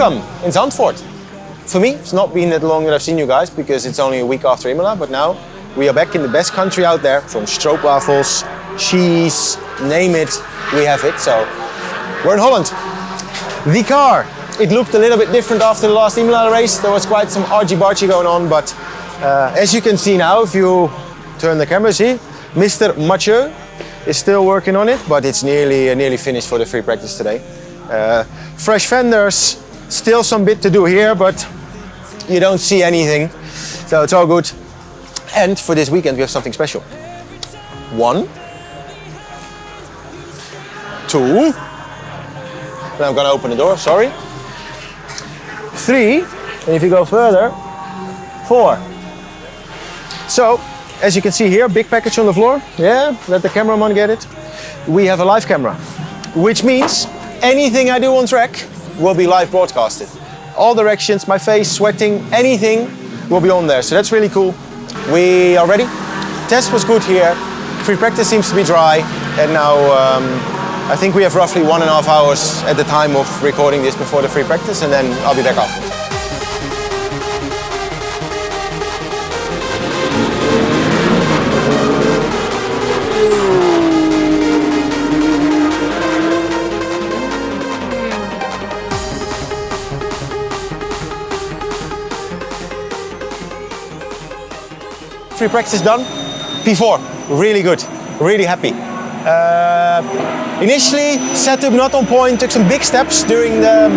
Welcome in Zandvoort. For me, it's not been that long that I've seen you guys because it's only a week after Imola, but now we are back in the best country out there, from stroopwafels, cheese, name it, we have it. So we're in Holland. The car, it looked a little bit different after the last Imola race. There was quite some argy-bargy going on, but as you can see now, if you turn the camera, see, Mr. Mathieu is still working on it, but it's nearly finished for the free practice today. Fresh fenders, still some bit to do here, but you don't see anything, so it's all good. And for this weekend we have something special. 1, 2, and I'm gonna open the door, sorry. 3, and if you go further, 4. So, as you can see here, big package on the floor. Yeah, let the cameraman get it. We have a live camera, which means anything I do on track will be live broadcasted. All directions, my face, sweating, anything will be on there. So that's really cool. We are ready. Test was good here. Free practice seems to be dry. And now I think we have roughly 1.5 hours at the time of recording this before the free practice, and then I'll be back afterwards. Free practice done. P4, really good, really happy. Initially, setup not on point, took some big steps during the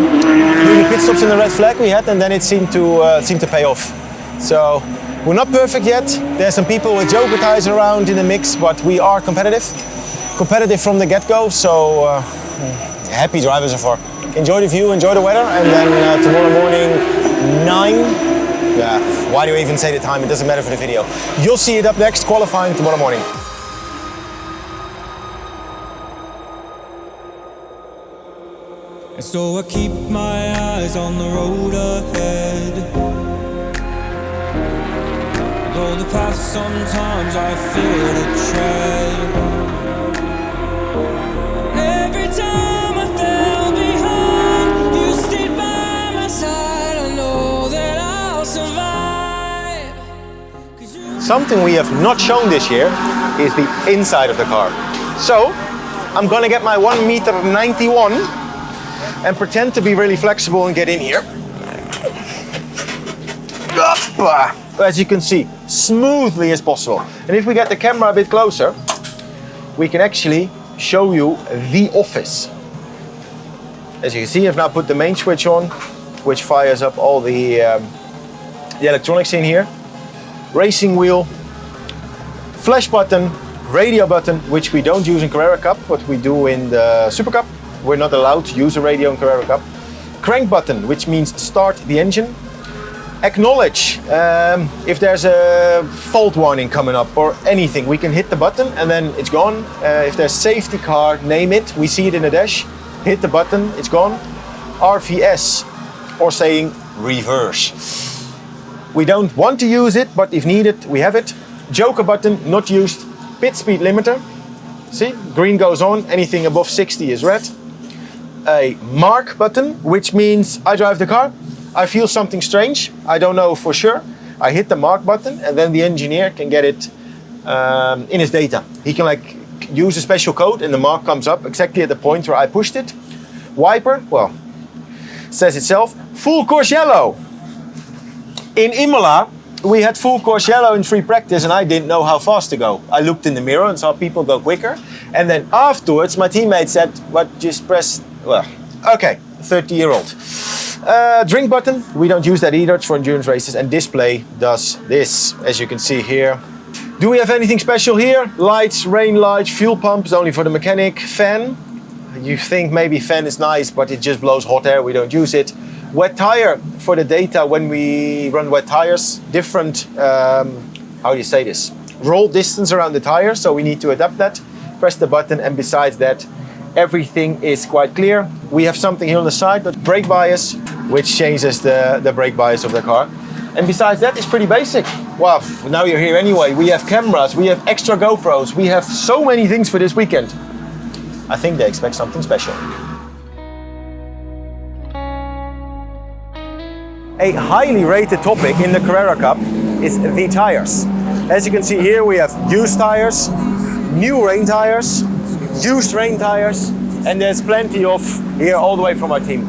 pit stops in the red flag we had, and then it seemed to pay off. So we're not perfect yet. There's some people with Joker tires around in the mix, but we are competitive from the get-go. So happy drivers so far. Enjoy the view, enjoy the weather, and then tomorrow morning 9. Yeah, why do you even say the time? It doesn't matter for the video. You'll see it up next, qualifying tomorrow morning. And so I keep my eyes on the road ahead. Though the path sometimes I fear to tread. Every time I fell behind, you stayed by my side. I know that I'll survive. Something we have not shown this year is the inside of the car. So I'm gonna get my 1.91 m and pretend to be really flexible and get in here. As you can see, smoothly as possible. And if we get the camera a bit closer, we can actually show you the office. As you can see, I've now put the main switch on, which fires up all the electronics in here. Racing wheel, flash button, radio button, which we don't use in Carrera Cup, but we do in the Super Cup. We're not allowed to use a radio in Carrera Cup. Crank button, which means start the engine. Acknowledge, if there's a fault warning coming up or anything, we can hit the button and then it's gone. If there's safety car, name it, we see it in the dash, hit the button, it's gone. RVS, or saying reverse. We don't want to use it, but if needed, we have it. Joker button, not used. Pit speed limiter. See, green goes on, anything above 60 is red. A mark button, which means I drive the car, I feel something strange, I don't know for sure. I hit the mark button and then the engineer can get it in his data. He can use a special code and the mark comes up exactly at the point where I pushed it. Wiper, well, says itself, full course yellow. In Imola, we had full course yellow in free practice and I didn't know how fast to go. I looked in the mirror and saw people go quicker. And then afterwards, my teammate said, "What, just press," well, okay, 30-year-old. Drink button, we don't use that either, it's for endurance races. And display does this, as you can see here. Do we have anything special here? Lights, rain lights, fuel pump is only for the mechanic. Fan, you think maybe fan is nice, but it just blows hot air, we don't use it. Wet tire for the data when we run wet tires. Different, how do you say this? Roll distance around the tire, so we need to adapt that. Press the button, and besides that, everything is quite clear. We have something here on the side, but brake bias, which changes the brake bias of the car. And besides that, it's pretty basic. Well, now you're here anyway. We have cameras, we have extra GoPros, we have so many things for this weekend. I think they expect something special. A highly rated topic in the Carrera Cup is the tires. As you can see here, we have used tires, new rain tires, used rain tires, and there's plenty of here all the way from our team.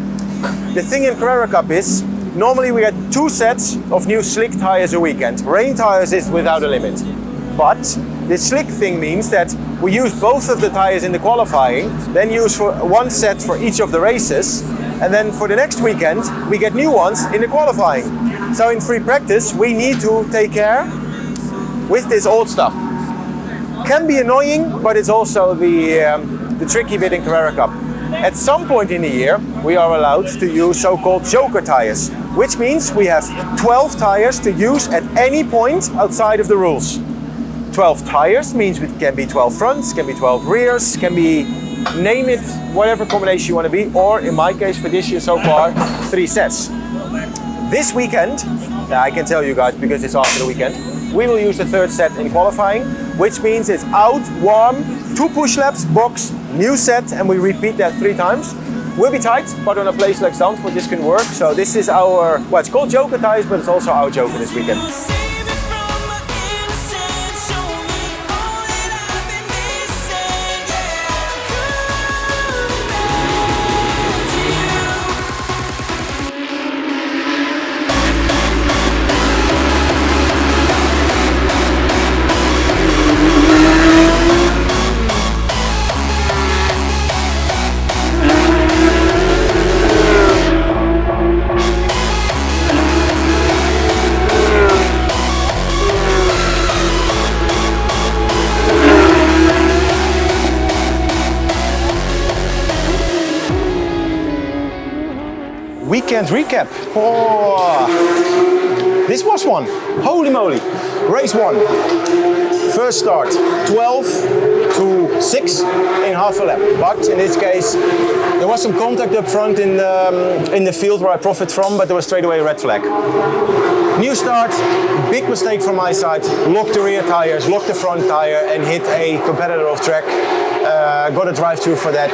The thing in Carrera Cup is, normally we get 2 sets of new slick tires a weekend. Rain tires is without a limit. But the slick thing means that we use both of the tires in the qualifying, then use for 1 set for each of the races, and then for the next weekend we get new ones in the qualifying. So in free practice we need to take care with this old stuff. Can be annoying, but it's also the tricky bit in Carrera Cup. At some point in the year we are allowed to use so-called joker tires, which means we have 12 tires to use at any point outside of the rules. 12 tires means it can be 12 fronts, can be 12 rears, can be, name it, whatever combination you want to be, or in my case for this year so far, 3 sets. This weekend, I can tell you guys because it's after the weekend, we will use the 3rd set in qualifying, which means it's out, warm, 2 push laps, box, new set, and we repeat that 3 times. We'll be tight, but on a place like Zandvoort this can work. So this is our, well, it's called joker tires, but it's also our joker this weekend. Weekend recap. Oh, this was one. Holy moly. Race 1. First start, 12 to 6 in half a lap. But in this case, there was some contact up front in the field where I profit from, but there was straight away a red flag. New start, big mistake from my side. Locked the rear tires, locked the front tire, and hit a competitor off track. Got a drive-through for that.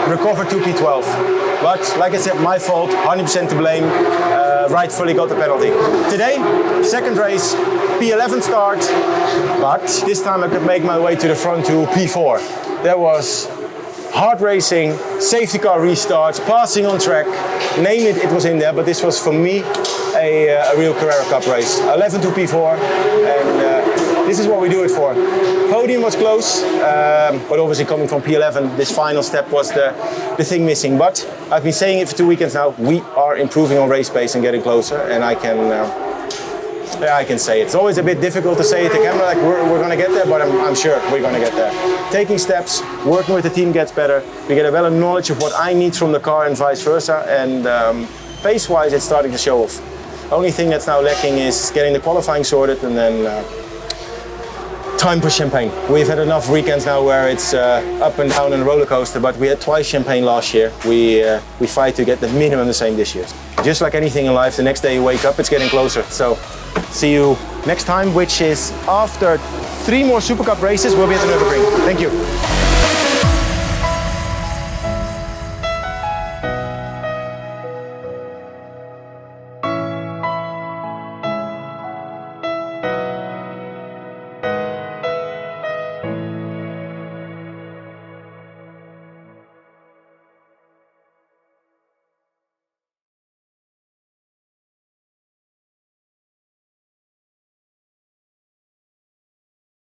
Recovered to P12. But like I said, my fault, 100% to blame. Rightfully got the penalty. Today, 2nd race, P11 start, but this time I could make my way to the front to P4. That was hard racing, safety car restarts, passing on track, name it, it was in there, but this was for me a real Carrera Cup race. 11 to P4, and this is what we do it for. Podium was close, but obviously coming from P11, this final step was the thing missing. But I've been saying it for 2 weekends now, we are improving on race pace and getting closer, and I can say it. It's always a bit difficult to say it to camera, like we're going to get there, but I'm sure we're going to get there. Taking steps, working with the team gets better, we get a better knowledge of what I need from the car and vice versa, and pace-wise it's starting to show off. Only thing that's now lacking is getting the qualifying sorted, and then time for champagne. We've had enough weekends now where it's up and down and a roller coaster, but we had twice champagne last year. We fight to get the minimum the same this year. Just like anything in life, the next day you wake up, it's getting closer. So see you next time, which is after 3 more Super Cup races, we'll be at the Nürburgring. Thank you.